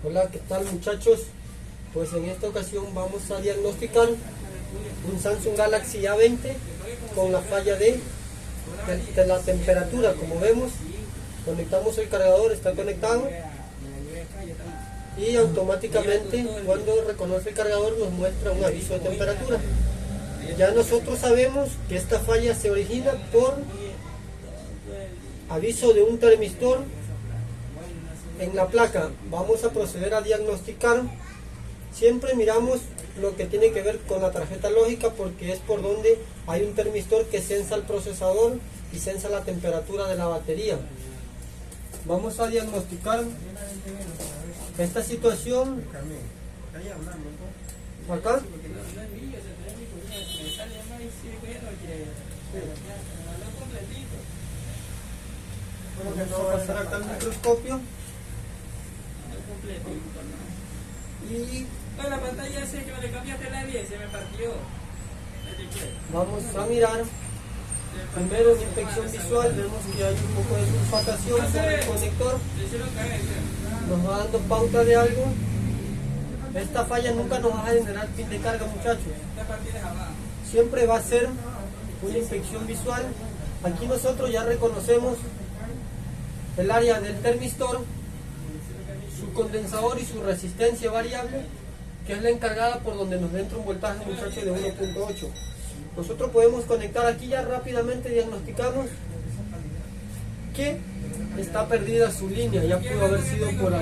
Hola, ¿qué tal muchachos? Pues en esta ocasión vamos a diagnosticar un Samsung Galaxy A20 con la falla de la temperatura. Como vemos, conectamos el cargador, está conectado y automáticamente cuando reconoce el cargador nos muestra un aviso de temperatura. Ya nosotros sabemos que esta falla se origina por aviso de un termistor en la placa. Vamos a proceder a diagnosticar. Siempre miramos lo que tiene que ver con la tarjeta lógica, porque es por donde hay un termistor que sensa el procesador y sensa la temperatura de la batería. Vamos a diagnosticar esta situación acá. Vamos a pasar acá el microscopio y la pantalla ese que me le cambiaste la 10 se me partió. vamos a mirar primero en inspección visual. Vemos que hay un poco de sulfatación sobre el conector, nos va dando pauta de algo. Esta falla nunca nos va a generar pin de carga, muchachos, siempre va a ser una inspección visual. Aquí nosotros ya reconocemos el área del termistor, su condensador y su resistencia variable, que es la encargada por donde nos entra un voltaje, muchachos, de 1.8. Nosotros podemos conectar aquí, ya rápidamente diagnosticamos que está perdida su línea. Ya pudo haber sido por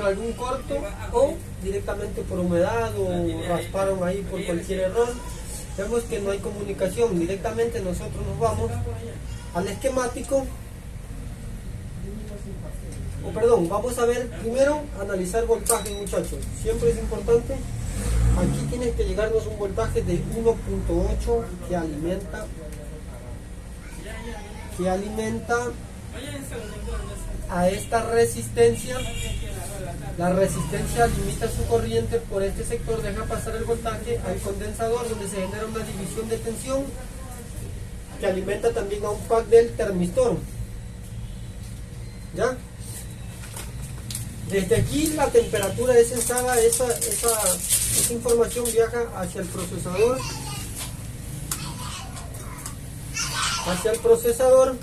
algún corto, o directamente por humedad, o rasparon ahí por cualquier error. Vemos que no hay comunicación. Directamente nosotros nos vamos al esquemático, vamos a ver primero, analizar voltaje, muchachos. Siempre es importante. Aquí tiene que llegarnos un voltaje de 1.8 que alimenta a esta resistencia. La resistencia limita su corriente por este sector, deja pasar el voltaje al condensador, donde se genera una división de tensión que alimenta también a un pack del termistor. ¿Ya? Desde aquí la temperatura es sensada, esa información viaja hacia el procesador,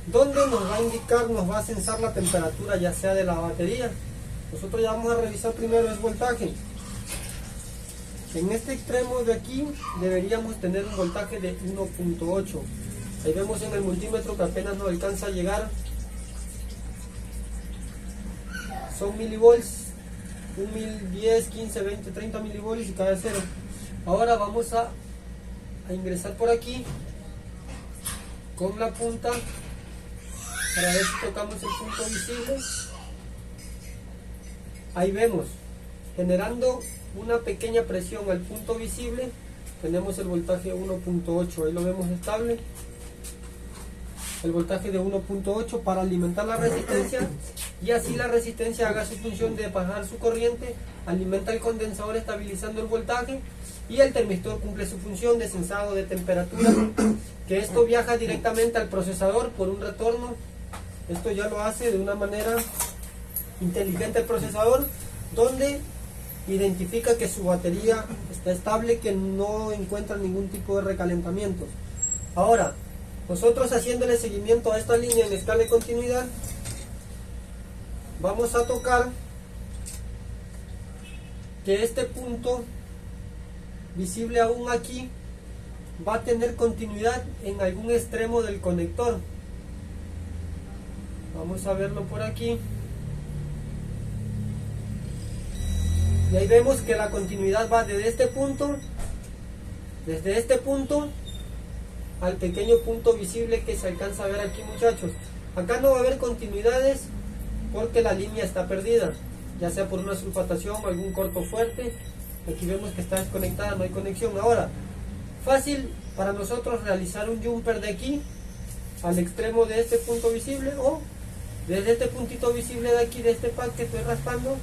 donde nos va a indicar, nos va a sensar la temperatura, ya sea de la batería. Nosotros ya vamos a revisar primero el voltaje. En este extremo de aquí deberíamos tener un voltaje de 1.8. Ahí vemos en el multímetro que apenas nos alcanza a llegar. Son milivolts, 1000, 15, 20, 30 milivolts y cada cero. Ahora vamos a ingresar por aquí con la punta para ver si tocamos el punto visible. Ahí vemos, generando una pequeña presión al punto visible, tenemos el voltaje 1.8. Ahí lo vemos estable, el voltaje de 1.8 para alimentar la resistencia, y así la resistencia haga su función de bajar su corriente, alimenta el condensador estabilizando el voltaje, y el termistor cumple su función de sensado de temperatura, que esto viaja directamente al procesador por un retorno. Esto ya lo hace de una manera inteligente el procesador, donde identifica que su batería está estable, que no encuentra ningún tipo de recalentamiento. Ahora, nosotros haciéndole seguimiento a esta línea en escala de continuidad, vamos a tocar que este punto visible aún aquí va a tener continuidad en algún extremo del conector. Vamos a verlo por aquí. Y ahí vemos que la continuidad va desde este punto al pequeño punto visible que se alcanza a ver aquí, muchachos. Acá no va a haber continuidades porque la línea está perdida, ya sea por una sulfatación o algún corto fuerte. Aquí vemos que está desconectada, no hay conexión. Ahora, fácil para nosotros realizar un jumper de aquí al extremo de este punto visible, o desde este puntito visible de aquí, de este pack que estoy raspando,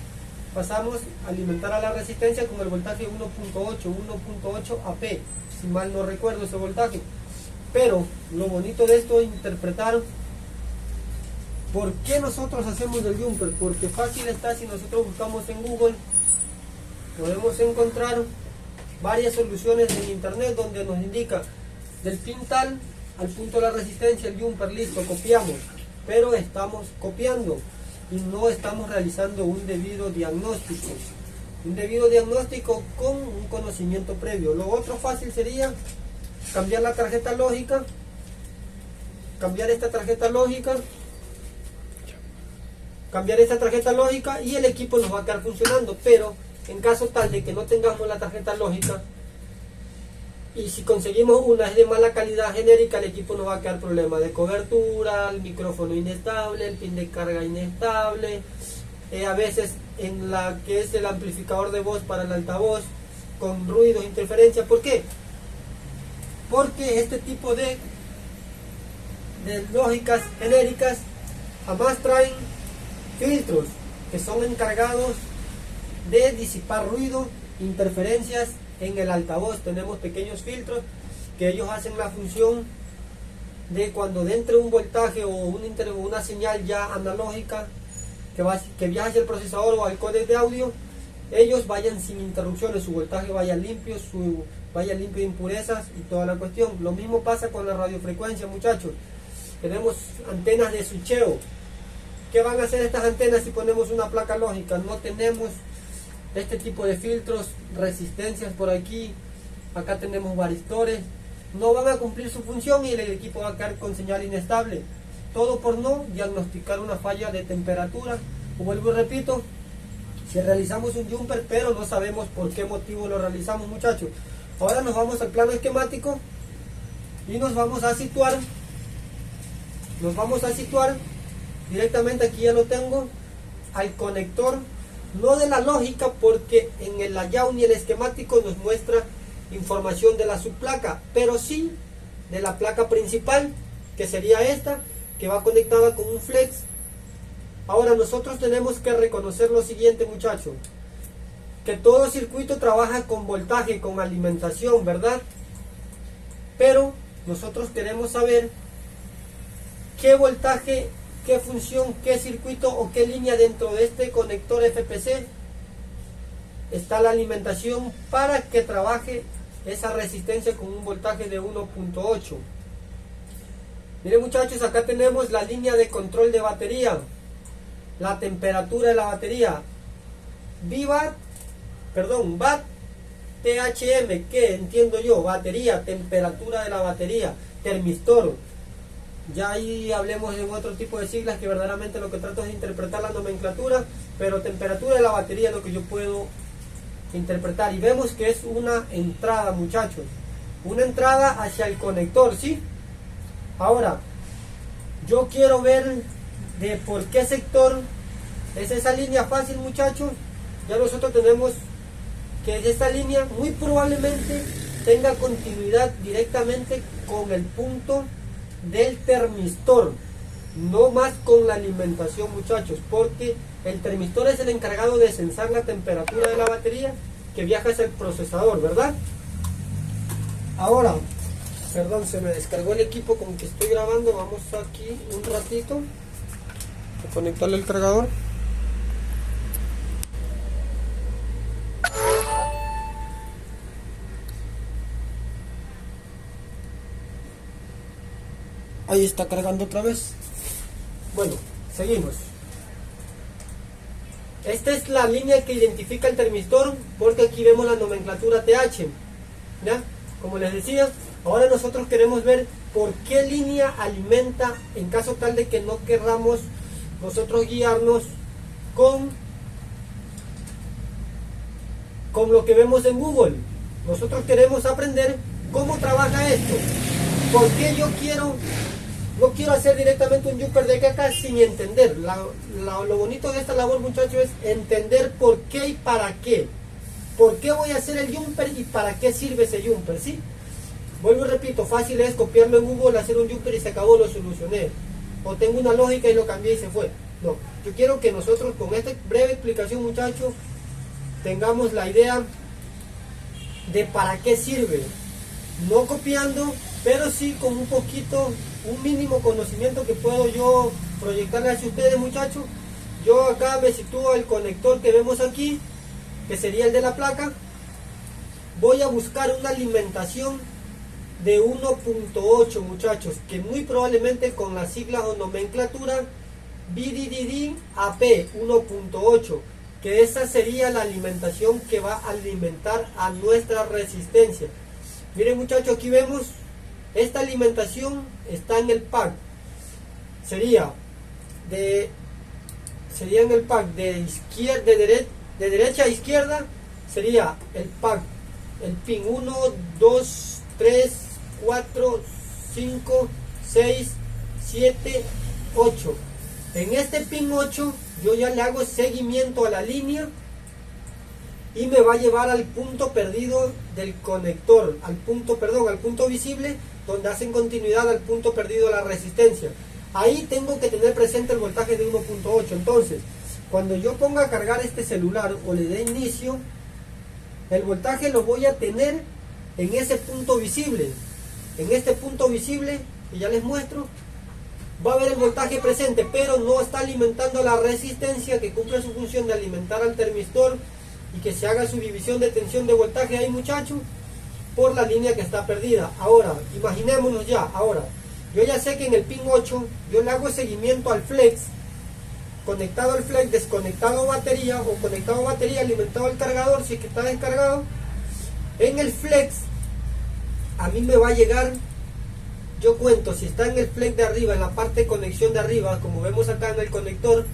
pasamos a alimentar a la resistencia con el voltaje 1.8 AP, si mal no recuerdo ese voltaje. Pero lo bonito de esto es interpretar ¿Por qué nosotros hacemos el jumper? Porque fácil está, si nosotros buscamos en Google, podemos encontrar varias soluciones en internet donde nos indica del pin tal al punto de la resistencia, el jumper, listo, copiamos, pero estamos copiando y no estamos realizando un debido diagnóstico. Un debido diagnóstico con un conocimiento previo. Lo otro fácil sería cambiar la tarjeta lógica, cambiar esta tarjeta lógica y el equipo nos va a quedar funcionando. Pero en caso tal de que no tengamos la tarjeta lógica y si conseguimos una es de mala calidad genérica, el equipo nos va a quedar problema de cobertura, el micrófono inestable, el pin de carga inestable, a veces en la que es el amplificador de voz para el altavoz con ruidos, interferencia. ¿Por qué? Porque este tipo de lógicas genéricas jamás traen filtros que son encargados de disipar ruido, interferencias en el altavoz. Tenemos pequeños filtros que ellos hacen la función de cuando entre un voltaje o una señal ya analógica que viaja hacia el procesador o al códec de audio, ellos vayan sin interrupciones, su voltaje vaya limpio, de impurezas y toda la cuestión. Lo mismo pasa con la radiofrecuencia, muchachos. Tenemos antenas de switcheo. ¿Qué van a hacer estas antenas si ponemos una placa lógica? No tenemos este tipo de filtros, resistencias por aquí, acá tenemos varistores, no van a cumplir su función y el equipo va a quedar con señal inestable. Todo por no diagnosticar una falla de temperatura. Vuelvo y repito, si realizamos un jumper pero no sabemos por qué motivo lo realizamos, muchachos. Ahora nos vamos al plano esquemático y nos vamos a situar directamente, aquí ya lo tengo, al conector, no de la lógica, porque en el layout ni el esquemático nos muestra información de la subplaca, pero sí de la placa principal, que sería esta, que va conectada con un flex. Ahora nosotros tenemos que reconocer lo siguiente, muchachos, que todo circuito trabaja con voltaje, con alimentación, ¿verdad? Pero nosotros queremos saber qué voltaje, qué función, qué circuito o qué línea dentro de este conector FPC está la alimentación para que trabaje esa resistencia con un voltaje de 1.8. Miren, muchachos, acá tenemos la línea de control de batería, la temperatura de la batería, BAT, THM, que entiendo yo, batería, temperatura de la batería, termistor. Ya ahí hablemos en otro tipo de siglas que verdaderamente lo que trato es interpretar la nomenclatura, pero temperatura de la batería es lo que yo puedo interpretar. Y vemos que es una entrada, muchachos, una entrada hacia el conector, ¿sí? Ahora, yo quiero ver de por qué sector es esa línea fácil, muchachos. Ya nosotros tenemos que esta línea muy probablemente tenga continuidad directamente con el punto del termistor, no más con la alimentación, muchachos, porque el termistor es el encargado de censar la temperatura de la batería que viaja hacia el procesador, ¿verdad? Ahora, perdón, se me descargó el equipo con que estoy grabando. Vamos aquí un ratito a conectarle el cargador. Ahí está cargando otra vez. Bueno, seguimos. Esta es la línea que identifica el termistor, porque aquí vemos la nomenclatura TH, ¿ya? Como les decía, ahora nosotros queremos ver por qué línea alimenta, en caso tal de que no querramos nosotros guiarnos con lo que vemos en Google. Nosotros queremos aprender cómo trabaja esto. ¿Por qué yo no quiero hacer directamente un jumper de caca sin entender? Lo bonito de esta labor, muchachos, es entender por qué y para qué. ¿Por qué voy a hacer el jumper y para qué sirve ese jumper? ¿Sí? Vuelvo y repito, fácil es copiarlo en Google, hacer un jumper y se acabó, lo solucioné. O tengo una lógica y lo cambié y se fue. No, yo quiero que nosotros con esta breve explicación, muchachos, tengamos la idea de para qué sirve. No copiando, pero sí con un poquito, un mínimo conocimiento que puedo yo proyectarles hacia ustedes, muchachos. Yo acá me sitúo el conector que vemos aquí, que sería el de la placa. Voy a buscar una alimentación de 1.8, muchachos, que muy probablemente con las siglas o nomenclatura VDD AP 1.8, que esa sería la alimentación que va a alimentar a nuestra resistencia. Miren, muchachos, aquí vemos esta alimentación está en el pack. Sería en el pack de derecha a izquierda, sería el pack, el pin 1, 2, 3, 4, 5, 6, 7, 8. En este pin 8 yo ya le hago seguimiento a la línea y me va a llevar al punto perdido del conector, al punto visible, donde hacen continuidad al punto perdido de la resistencia. Ahí tengo que tener presente el voltaje de 1.8. Entonces, cuando yo ponga a cargar este celular o le dé inicio, el voltaje lo voy a tener en ese punto visible. En este punto visible, que ya les muestro, va a haber el voltaje presente, pero no está alimentando la resistencia que cumple su función de alimentar al termistor y que se haga su división de tensión de voltaje ahí, muchachos, por la línea que está perdida. Ahora, imaginémonos ya, yo ya sé que en el pin 8 yo le hago seguimiento al flex, conectado al flex, desconectado batería, o conectado batería, alimentado al cargador si es que está descargado. En el flex a mí me va a llegar, yo cuento, si está en el flex de arriba, en la parte de conexión de arriba, como vemos acá en el conector,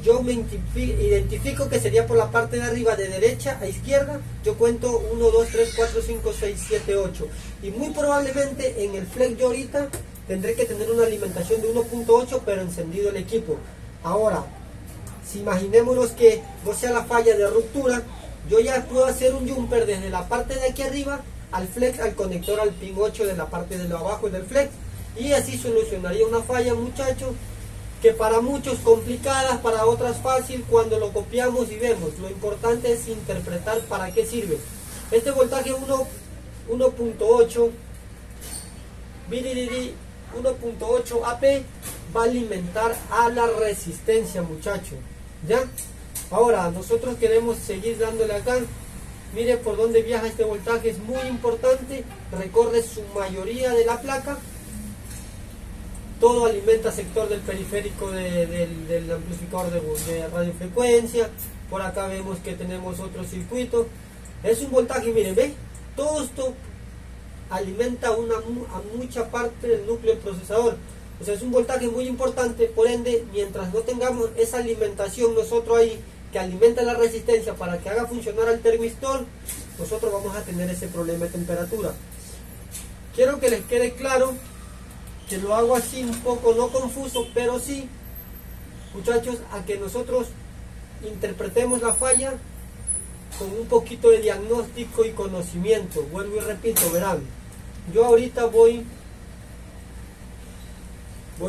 yo me identifico que sería por la parte de arriba, de derecha a izquierda. Yo cuento 1, 2, 3, 4, 5, 6, 7, 8, y muy probablemente en el flex yo ahorita tendré que tener una alimentación de 1.8, pero encendido el equipo. Ahora, si imaginémonos que no sea la falla de ruptura, yo ya puedo hacer un jumper desde la parte de aquí arriba al flex, al conector, al pin 8 de la parte de lo abajo del flex, y así solucionaría una falla, muchachos, que para muchos complicadas, para otras fácil cuando lo copiamos y vemos. Lo importante es interpretar para qué sirve. Este voltaje 1.8 VDD 1.8 AP va a alimentar a la resistencia, muchachos. ¿Ya? Ahora nosotros queremos seguir dándole acá. Mire por dónde viaja este voltaje, es muy importante. Recorre su mayoría de la placa. Todo alimenta sector del periférico del amplificador de radiofrecuencia. Por acá vemos que tenemos otro circuito. Es un voltaje, miren, ¿ve? Todo esto alimenta a mucha parte del núcleo del procesador. O sea, es un voltaje muy importante. Por ende, mientras no tengamos esa alimentación nosotros ahí, que alimenta la resistencia para que haga funcionar el termistor, nosotros vamos a tener ese problema de temperatura. Quiero que les quede claro que lo hago así un poco no confuso, pero sí, muchachos, a que nosotros interpretemos la falla con un poquito de diagnóstico y conocimiento. Vuelvo y repito, verán, yo ahorita voy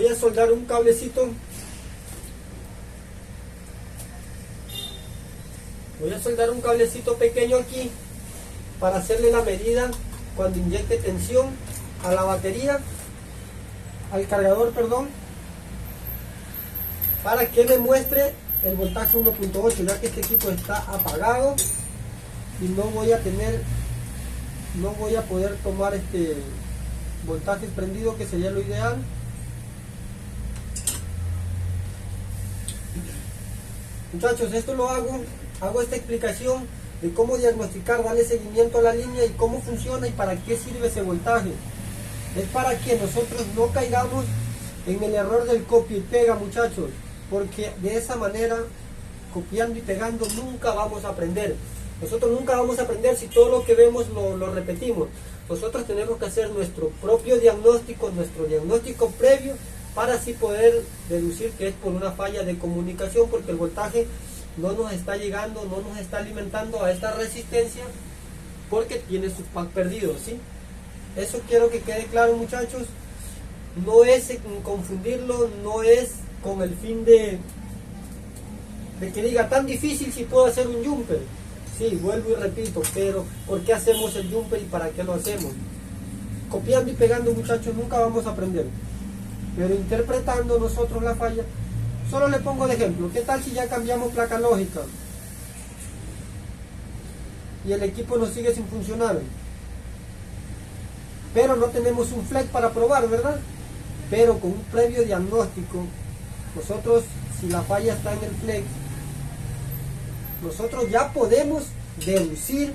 a soldar un cablecito. Voy a soldar un cablecito pequeño aquí para hacerle la medida cuando inyecte tensión a la batería, al cargador, perdón, para que me muestre el voltaje 1.8, ya que este equipo está apagado y no voy a poder tomar este voltaje prendido, que sería lo ideal. Muchachos, esto lo hago esta explicación de cómo diagnosticar, darle seguimiento a la línea y cómo funciona y para qué sirve ese voltaje. Es para que nosotros no caigamos en el error del copia y pega, muchachos, porque de esa manera, copiando y pegando, nunca vamos a aprender. Nosotros nunca vamos a aprender si todo lo que vemos lo repetimos. Nosotros tenemos que hacer nuestro propio diagnóstico, nuestro diagnóstico previo, para así poder deducir que es por una falla de comunicación, porque el voltaje no nos está llegando, no nos está alimentando a esta resistencia, porque tiene su pack perdido, ¿sí? Eso quiero que quede claro, muchachos. No es confundirlo, no es con el fin de que diga tan difícil si puedo hacer un jumper. Sí, vuelvo y repito, pero ¿por qué hacemos el jumper y para qué lo hacemos? copiando y pegando, muchachos, nunca vamos a aprender. Pero interpretando nosotros la falla, solo le pongo de ejemplo. ¿Qué tal si ya cambiamos placa lógica y el equipo nos sigue sin funcionar? Pero no tenemos un flex para probar, ¿verdad? Pero con un previo diagnóstico, nosotros, si la falla está en el flex, nosotros ya podemos deducir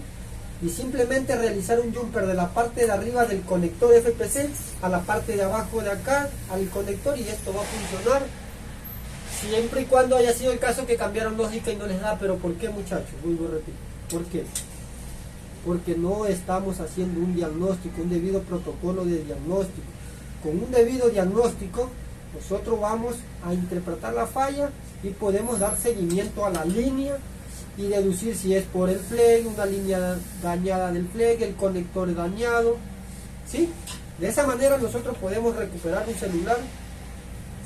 y simplemente realizar un jumper de la parte de arriba del conector FPC a la parte de abajo de acá al conector, y esto va a funcionar siempre y cuando haya sido el caso que cambiaron lógica y no les da. Pero ¿por qué, muchachos? Vuelvo a repetir, ¿por qué? Porque no estamos haciendo un diagnóstico, un debido protocolo de diagnóstico. Con un debido diagnóstico nosotros vamos a interpretar la falla y podemos dar seguimiento a la línea y deducir si es por el flex, una línea dañada del flex, el conector dañado, ¿sí? De esa manera nosotros podemos recuperar un celular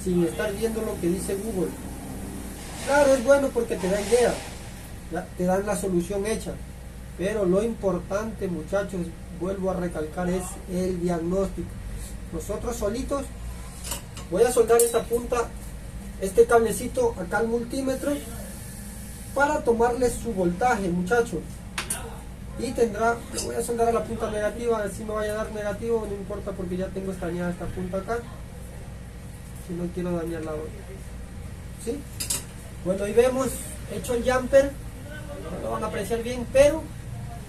sin estar viendo lo que dice Google. Claro, es bueno porque te da idea, te dan la solución hecha, pero lo importante, muchachos, vuelvo a recalcar, es el diagnóstico. Nosotros solitos, voy a soldar esta punta, este cablecito acá al multímetro, para tomarle su voltaje, muchachos, y tendrá, le voy a soldar a la punta negativa, a ver si me vaya a dar negativo, no importa porque ya tengo estañada esta punta acá, si no quiero dañar la otra, ¿sí? Bueno, ahí vemos hecho el jumper, no lo van a apreciar bien, pero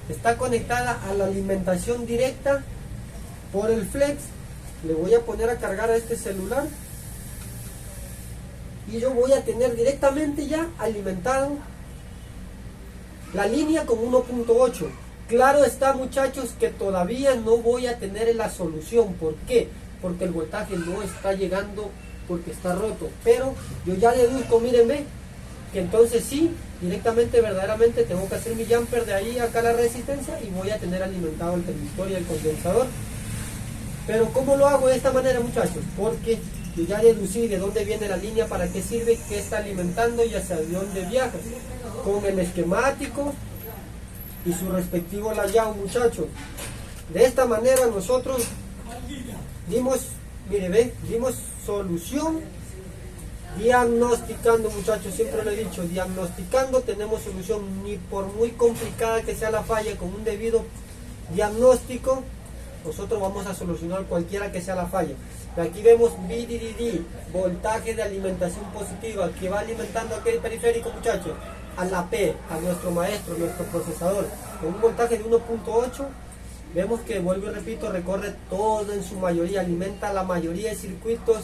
está conectada a la alimentación directa por el flex. Le voy a poner a cargar a este celular y yo voy a tener directamente ya alimentado la línea con 1.8. Claro está, muchachos, que todavía no voy a tener la solución. ¿Por qué? Porque el voltaje no está llegando, porque está roto. Pero yo ya deduzco, mírenme, que entonces sí, directamente, verdaderamente tengo que hacer mi jumper de ahí acá la resistencia y voy a tener alimentado el transistor y el condensador. Pero ¿cómo lo hago de esta manera, muchachos? Porque yo ya deducí de dónde viene la línea, para qué sirve, qué está alimentando y hacia dónde viaja, con el esquemático y su respectivo layout, muchachos. De esta manera nosotros dimos, mire, ve, dimos solución diagnosticando, muchachos. Siempre lo he dicho, diagnosticando tenemos solución. Ni por muy complicada que sea la falla, con un debido diagnóstico nosotros vamos a solucionar cualquiera que sea la falla. Aquí vemos VDD, voltaje de alimentación positiva, que va alimentando aquel periférico, muchachos, a la P, a nuestro maestro, nuestro procesador, con un voltaje de 1.8. Vemos que, vuelvo y repito, recorre todo en su mayoría, alimenta la mayoría de circuitos,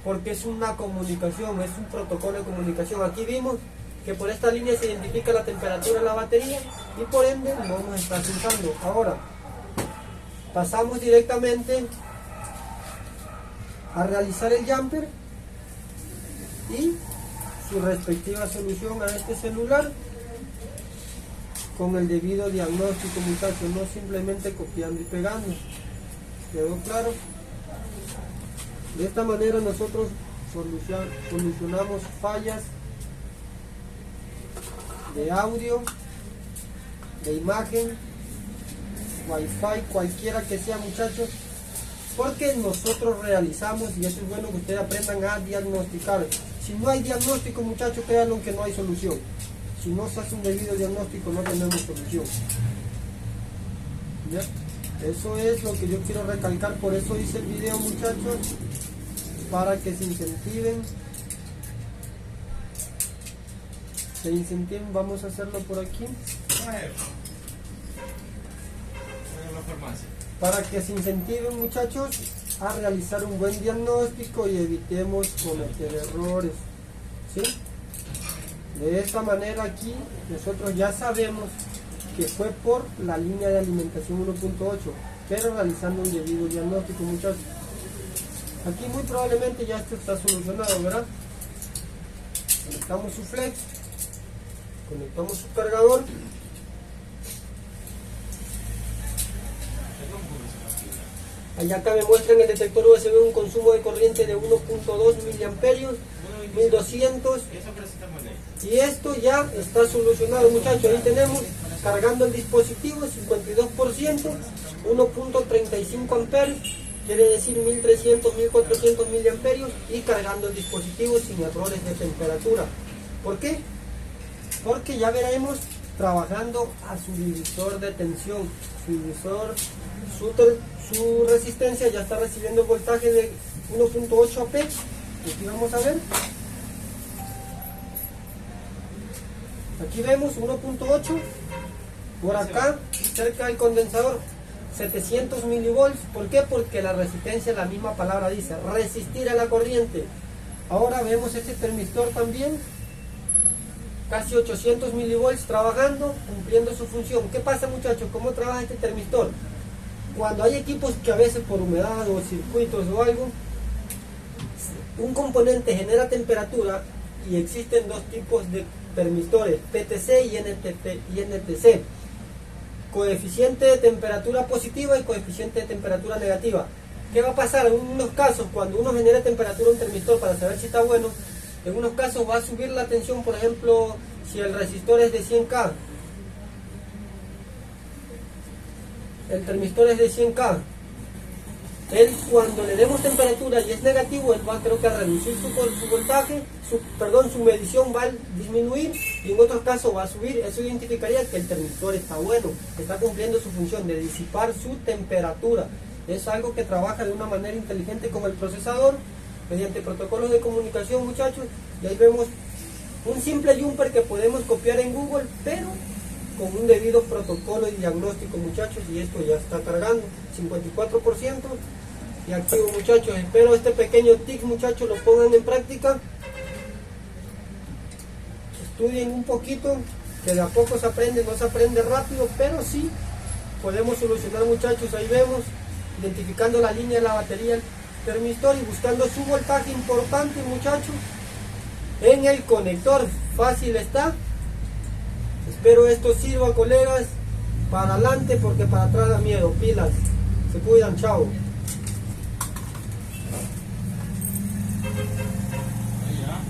porque es una comunicación, es un protocolo de comunicación. Aquí vimos que por esta línea se identifica la temperatura de la batería y por ende lo vamos a estar usando. Ahora pasamos directamente a realizar el jumper y su respectiva solución a este celular con el debido diagnóstico, muchachos, no simplemente copiando y pegando. ¿Quedó claro? De esta manera nosotros solucionamos fallas de audio, de imagen, Wi-Fi, cualquiera que sea, muchachos, porque nosotros realizamos, y eso es bueno que ustedes aprendan a diagnosticar. Si no hay diagnóstico, muchachos, créanlo que no hay solución. Si no se hace un debido diagnóstico, no tenemos solución. ¿Ya? Eso es lo que yo quiero recalcar, por eso hice el video, muchachos, para que se incentiven. Vamos a hacerlo por aquí. Para que se incentiven, muchachos, a realizar un buen diagnóstico y evitemos cometer errores, ¿sí? De esta manera aquí nosotros ya sabemos que fue por la línea de alimentación 1.8, pero realizando un debido diagnóstico, muchachos. Aquí muy probablemente ya esto está solucionado, ¿verdad? Conectamos su flex, conectamos su cargador. Allá acá me muestran el detector USB un consumo de corriente de 1.2 miliamperios, 1200, y esto ya está solucionado, muchachos. Ahí tenemos cargando el dispositivo 52%, 1.35 amperes, quiere decir 1300, 1400 miliamperios, y cargando el dispositivo sin errores de temperatura. ¿Por qué? Porque ya veremos trabajando a su divisor de tensión. Su divisor, su resistencia ya está recibiendo el voltaje de 1.8 AP. Aquí vamos a ver. Aquí vemos 1.8. Por acá, cerca del condensador, 700 milivolts. ¿Por qué? Porque la resistencia, la misma palabra dice, resistir a la corriente. Ahora vemos este termistor también, casi 800 milivolts trabajando, cumpliendo su función. ¿Qué pasa, muchachos? ¿Cómo trabaja este termistor? Cuando hay equipos que a veces por humedad o circuitos o algo, un componente genera temperatura, y existen dos tipos de termistores, PTC y NTC. Coeficiente de temperatura positiva y coeficiente de temperatura negativa. ¿Qué va a pasar? En unos casos, cuando uno genera temperatura a un termistor para saber si está bueno, en unos casos va a subir la tensión. Por ejemplo, si el resistor es de 100K, el termistor es de 100K, él, cuando le demos temperatura y es negativo, él va, creo que, a reducir su voltaje, su medición va a disminuir, y en otros casos va a subir. Eso identificaría que el termistor está bueno, está cumpliendo su función de disipar su temperatura. Es algo que trabaja de una manera inteligente con el procesador, mediante protocolos de comunicación, muchachos. Y ahí vemos un simple jumper que podemos copiar en Google, pero con un debido protocolo y diagnóstico, muchachos. Y esto ya está cargando 54% y activo, muchachos. Espero este pequeño tip, muchachos, lo pongan en práctica, estudien un poquito, que de a poco se aprende. No se aprende rápido, pero sí podemos solucionar, muchachos. Ahí vemos, identificando la línea de la batería del termistor y buscando su voltaje importante, muchachos, en el conector. Fácil está. Espero esto sirva, colegas. Para adelante, porque para atrás da miedo. Pilas. Se cuidan. Chao.